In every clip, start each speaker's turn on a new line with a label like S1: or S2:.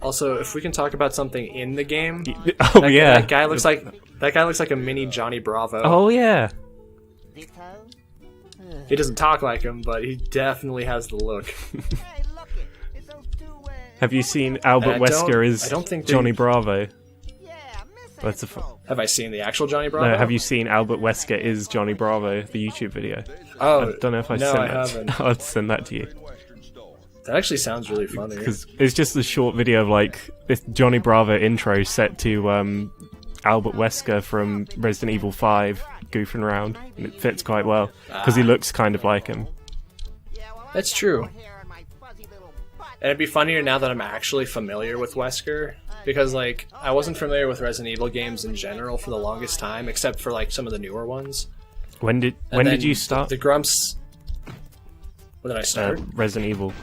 S1: Also, if we can talk about something in the game,
S2: Oh yeah,
S1: that guy looks like a mini Johnny Bravo.
S2: oh yeah.
S1: He doesn't talk like him, but he definitely has the look.
S2: Have you seen Albert Wesker as
S1: I don't think
S2: Johnny Bravo? That's a
S1: Have I seen the actual Johnny Bravo?
S2: No, have you seen Albert Wesker is Johnny Bravo, the YouTube video?
S1: Oh,
S2: I don't know if I
S1: no,
S2: sent
S1: I
S2: that.
S1: haven't.
S2: I'll send that to you.
S1: That actually sounds really funny.
S2: Because it's just a short video of like this Johnny Bravo intro set to Albert Wesker from Resident Evil 5 goofing around, and it fits quite well because he looks kind of like him.
S1: That's true. And it'd be funnier now that I'm actually familiar with Wesker, because like I wasn't familiar with Resident Evil games in general for the longest time, except for like some of the newer ones.
S2: When did you start?
S1: The Grumps. When did I start?
S2: Resident Evil.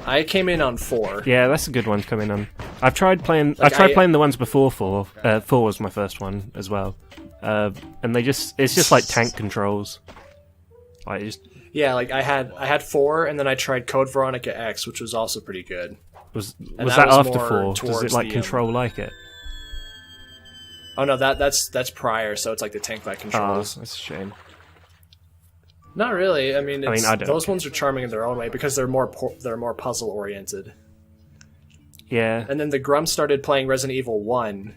S1: I came in on 4.
S2: Yeah, that's a good one to come in on. I've tried playing. I tried playing the ones before 4. 4 was my first one as well, and it's just like tank controls. Like
S1: yeah, like I had 4, and then I tried Code Veronica X, which was also pretty good.
S2: Was
S1: that
S2: that
S1: was
S2: after
S1: more
S2: 4? Does it like
S1: the,
S2: control like it?
S1: Oh no, that's prior, so it's like the tank like controls.
S2: Oh, that's a shame.
S1: Not really. I mean, those ones are charming in their own way because they're more puzzle oriented.
S2: Yeah.
S1: And then the Grumps started playing Resident Evil 1,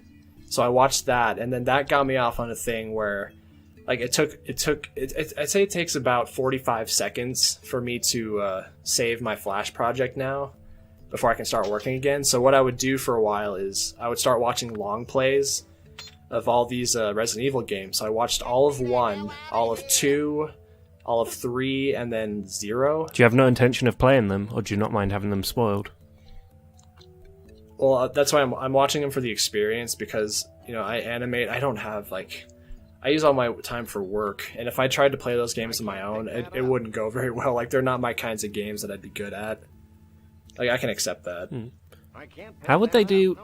S1: so I watched that, and then that got me off on a thing where, like, I'd say it takes about 45 seconds for me to save my Flash project now before I can start working again. So what I would do for a while is I would start watching long plays of all these Resident Evil games. So I watched all of 1, all of 2, all of 3, and then 0.
S2: Do you have no intention of playing them, or do you not mind having them spoiled?
S1: Well, that's why I'm watching them for the experience, because, you know, I animate. I don't have, like... I use all my time for work, and if I tried to play those games on my own, it wouldn't go very well. Like, they're not my kinds of games that I'd be good at. Like, I can accept that.
S2: How would they do...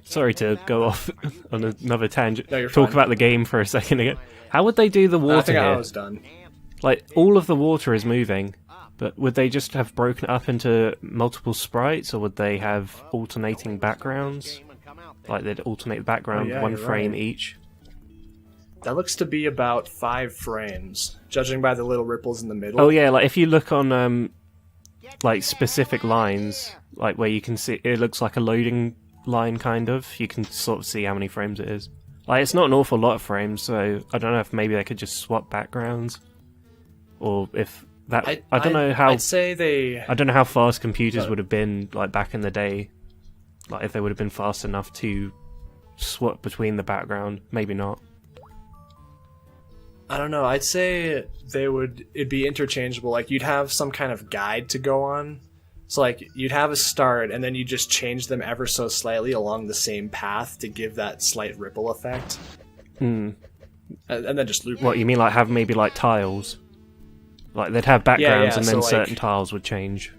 S2: Sorry to go off on another tangent.
S1: No, you're
S2: Talk
S1: fine.
S2: about the game for a second again. How would they do the water
S1: I think
S2: here?
S1: I was done.
S2: Like, all of the water is moving, but would they just have broken it up into multiple sprites, or would they have alternating backgrounds? Like, they'd alternate the background,
S1: Oh, yeah,
S2: one
S1: you're
S2: frame
S1: right.
S2: each?
S1: That looks to be about 5 frames, judging by the little ripples in the middle.
S2: Oh yeah, like, if you look on, like, specific lines, like, where you can see, it looks like a loading line, kind of. You can sort of see how many frames it is. Like, it's not an awful lot of frames, so I don't know if maybe they could just swap backgrounds. Or if that... I don't know how...
S1: I'd say they...
S2: I don't know how fast computers would have been, like, back in the day. Like, if they would have been fast enough to swap between the background. Maybe not.
S1: I don't know. I'd say it'd be interchangeable. Like, you'd have some kind of guide to go on. So, like, you'd have a start, and then you just change them ever so slightly along the same path to give that slight ripple effect. And then just loop.
S2: What, you mean, like, have maybe, like, tiles? Like, they'd have backgrounds, and then
S1: so,
S2: certain
S1: like,
S2: tiles would change.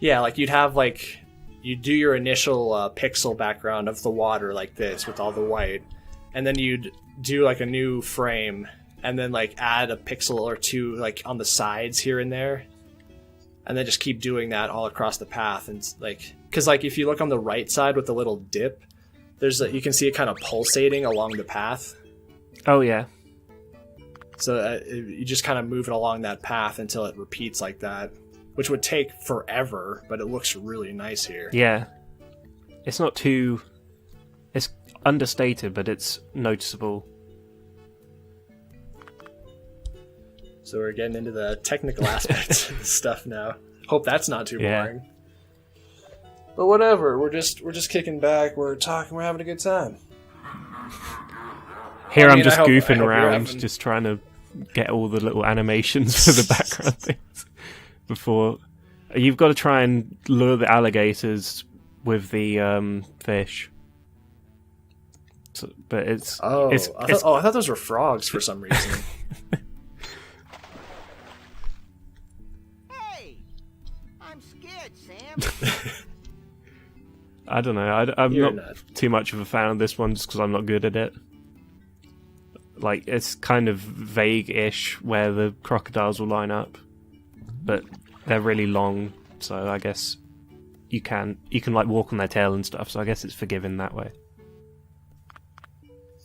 S1: Yeah, like, you'd have, like... You do your initial pixel background of the water like this with all the white, and then you'd do, like, a new frame, and then, like, add a pixel or two, like, on the sides here and there, and then just keep doing that all across the path. And, like... Because, like, if you look on the right side with the little dip, you can see it kind of pulsating along the path.
S2: Oh, yeah.
S1: So you just kind of move it along that path until it repeats like that, which would take forever, but it looks really nice here.
S2: Yeah. It's not too... It's understated, but it's noticeable.
S1: So we're getting into the technical aspects of the stuff now. Hope that's not too boring. But whatever, we're just kicking back, we're talking, we're having a good time.
S2: Here
S1: I mean,
S2: I'm just
S1: I hope
S2: goofing
S1: you're
S2: around,
S1: having-
S2: just trying to get all the little animations for the background things before... You've got to try and lure the alligators with the fish. So, but it's...
S1: I thought those were frogs for some reason.
S3: Hey, I'm scared, Sam.
S2: I don't know. I'm
S1: You're
S2: not too much of a fan of this one just because I'm not good at it. Like, it's kind of vague-ish where the crocodiles will line up. But they're really long, so I guess you can like walk on their tail and stuff. So I guess it's forgiving that way.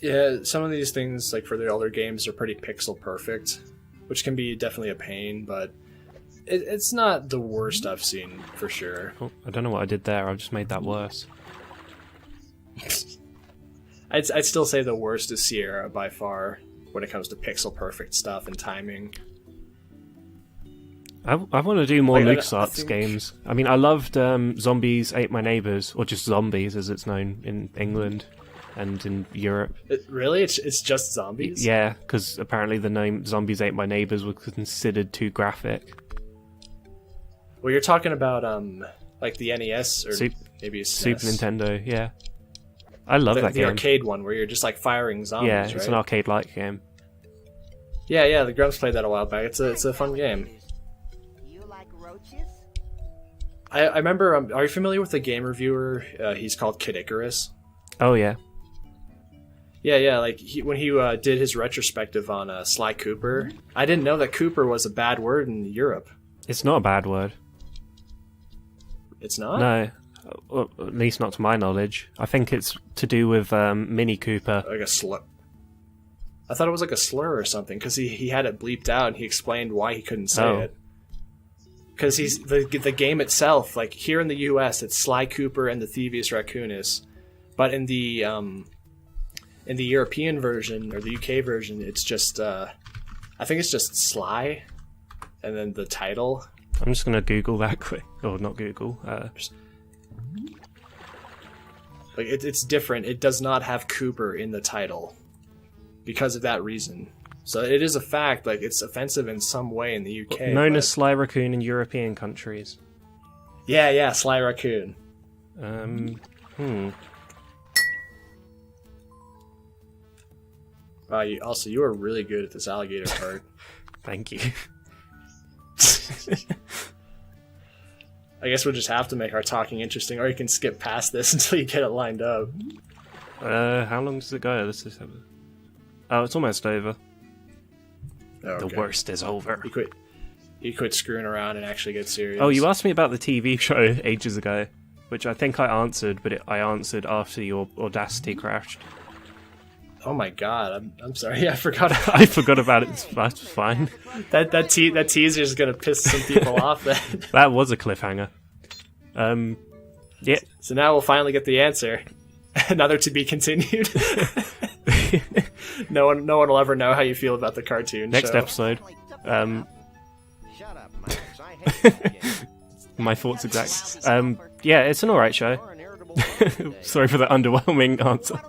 S1: Yeah, some of these things, like for the older games, are pretty pixel perfect, which can be definitely a pain, but it's not the worst I've seen, for sure.
S2: Oh, I don't know what I did there. I've just made that worse.
S1: I'd still say the worst is Sierra by far when it comes to pixel perfect stuff and timing.
S2: I want to do more
S1: Like,
S2: LucasArts games. I mean, I loved Zombies Ate My Neighbors, or just Zombies as it's known in England and in Europe.
S1: Really? It's just zombies?
S2: Yeah, because apparently the name Zombies Ate My Neighbors was considered too graphic.
S1: Well, you're talking about like the NES or maybe a
S2: Super
S1: SNES.
S2: Nintendo, yeah. I love that
S1: The
S2: game.
S1: arcade one where you're just like firing zombies,
S2: Yeah,
S1: right?
S2: it's an arcade-like game.
S1: Yeah, the Grumps played that a while back. It's a fun game.
S3: You like roaches?
S1: I remember, are you familiar with the game reviewer? He's called Kid Icarus.
S2: Oh, yeah.
S1: Yeah, like when he did his retrospective on Sly Cooper, I didn't know that Cooper was a bad word in Europe.
S2: It's not a bad word.
S1: It's not?
S2: No, well, at least not to my knowledge. I think it's to do with Mini Cooper.
S1: Like a slur. I thought it was like a slur or something, because he had it bleeped out and he explained why he couldn't say it. Because he's the game itself, like here in the US, it's Sly Cooper and the Thievius Raccoonus. But in the European version, or the UK version, it's just, I think it's just Sly, and then the title.
S2: I'm just going to Google that quick. Or not Google.
S1: Like it's different. It does not have Cooper in the title because of that reason. So it is a fact. Like it's offensive in some way in the UK.
S2: Known as Sly Raccoon in European countries.
S1: Yeah, Sly Raccoon. Wow. You are really good at this alligator part.
S2: Thank you.
S1: I guess we'll just have to make our talking interesting, or you can skip past this until you get it lined up.
S2: How long does it go? Let's just have Oh, it's almost over.
S1: Oh, okay.
S2: The worst is over.
S1: You quit screwing around and actually get serious.
S2: Oh, you asked me about the TV show ages ago, which I think I answered, but I answered after your Audacity crashed.
S1: Oh my god, I'm sorry, I forgot.
S2: I forgot about it. That's fine.
S1: That teaser is gonna piss some people off. Then
S2: that was a cliffhanger. Yeah.
S1: So now we'll finally get the answer. Another to be continued. No one will ever know how you feel about the cartoon.
S2: Next
S1: show.
S2: episode.
S3: Shut up, Max. I hate this game.
S2: My thoughts exact. Yeah, it's an alright show. Sorry for the underwhelming answer.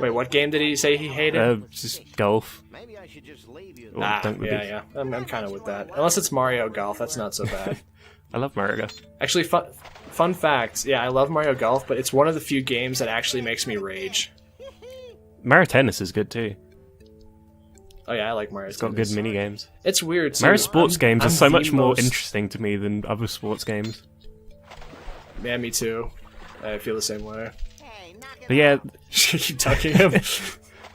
S1: Wait, what game did he say he hated?
S2: Just golf.
S3: Maybe I should just leave you.
S1: Yeah. I'm kind of with that. Unless it's Mario Golf, that's not so bad.
S2: I love Mario Golf.
S1: Actually, fun fact. Yeah, I love Mario Golf, but it's one of the few games that actually makes me rage.
S2: Mario Tennis is good too.
S1: Oh yeah, I like Mario.
S2: It's got good mini games.
S1: It's weird. So
S2: Mario sports games are so much more
S1: most...
S2: interesting to me than other sports games.
S1: Yeah, me too. I feel the same way.
S2: But yeah,
S1: keep talking him.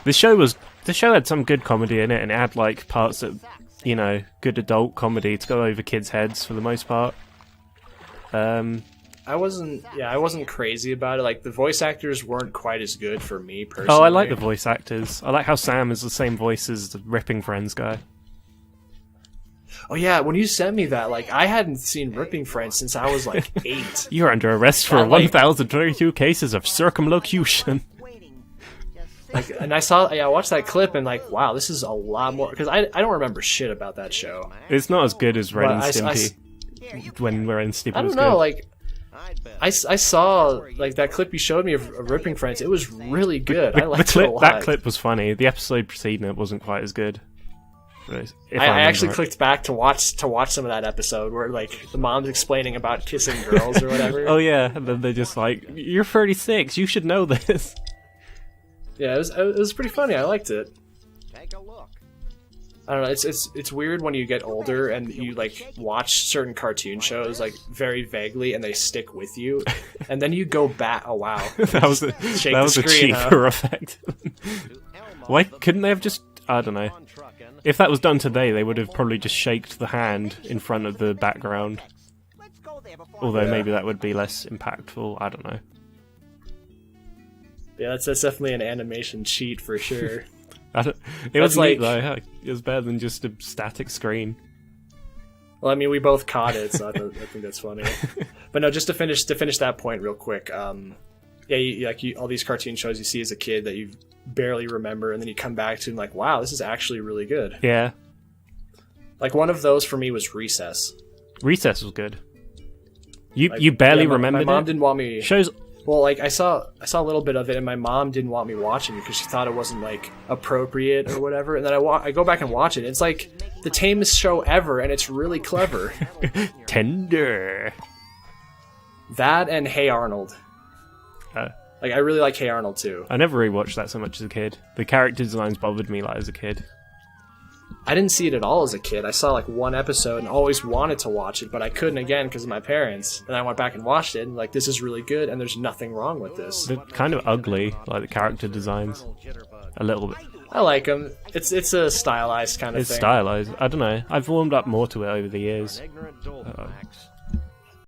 S2: the show had some good comedy in it, and it had like parts that, you know, good adult comedy to go over kids' heads for the most part.
S1: I wasn't crazy about it. Like the voice actors weren't quite as good for me personally.
S2: Oh, I like the voice actors. I like how Sam is the same voice as the Ripping Friends guy.
S1: Oh yeah, when you sent me that, like I hadn't seen Ripping Friends since I was like 8.
S2: You're under arrest for
S1: like-
S2: 1,032 cases of circumlocution.
S1: Like, and I watched that clip and like, wow, this is a lot more because I don't remember shit about that show.
S2: It's not as good as Ren and
S1: But
S2: Stimpy when Ren and Stimpy
S1: I
S2: was
S1: don't know,
S2: good.
S1: like I saw like that clip you showed me of Ripping Friends. It was really good. I liked it a lot.
S2: That clip was funny. The episode preceding it wasn't quite as good.
S1: I actually clicked back to watch some of that episode where like the mom's explaining about kissing girls or whatever.
S2: Oh yeah, and then they're just like, "You're 36. You should know this."
S1: Yeah, it was pretty funny. I liked it.
S3: Take a look.
S1: I don't know. It's weird when you get older and you like watch certain cartoon shows like very vaguely and they stick with you, and then you go back. Oh wow,
S2: that was a cheaper effect. Why couldn't they have just? I don't know. If that was done today, they would have probably just shaked the hand in front of the background.
S3: Let's go there.
S2: Although
S1: Yeah.
S2: maybe that would be less impactful. I don't know.
S1: Yeah, that's definitely an animation cheat for sure.
S2: It was
S1: like-
S2: neat though. It was better than just a static screen.
S1: Well, I mean, we both caught it, so I think that's funny. But no, just to finish that point real quick. Yeah, all these cartoon shows you see as a kid that you barely remember, and then you come back to and like, wow, this is actually really good.
S2: Yeah,
S1: Like one of those for me was Recess.
S2: Recess was good. You
S1: Like,
S2: you barely
S1: yeah, my
S2: remembered
S1: mom
S2: it.
S1: didn't want me.
S2: Shows
S1: Well, like I saw a little bit of it, and my mom didn't want me watching it because she thought it wasn't like appropriate or whatever. And then I go back and watch it. It's like the tamest show ever, and it's really clever.
S2: tender.
S1: That and Hey Arnold.
S2: Uh,
S1: Like I really like Hey Arnold too.
S2: I never rewatched that so much as a kid. The character designs bothered me like as a kid.
S1: I didn't see it at all as a kid. I saw like one episode and always wanted to watch it, but I couldn't again because of my parents. And I went back and watched it, and like this is really good, and there's nothing wrong with this.
S2: They're kind of ugly, like the character designs. A little bit.
S1: I like them. It's a stylized kind of
S2: It's
S1: thing.
S2: stylized. I don't know. I've warmed up more to it over the years.
S3: Ignorant dolt, Max.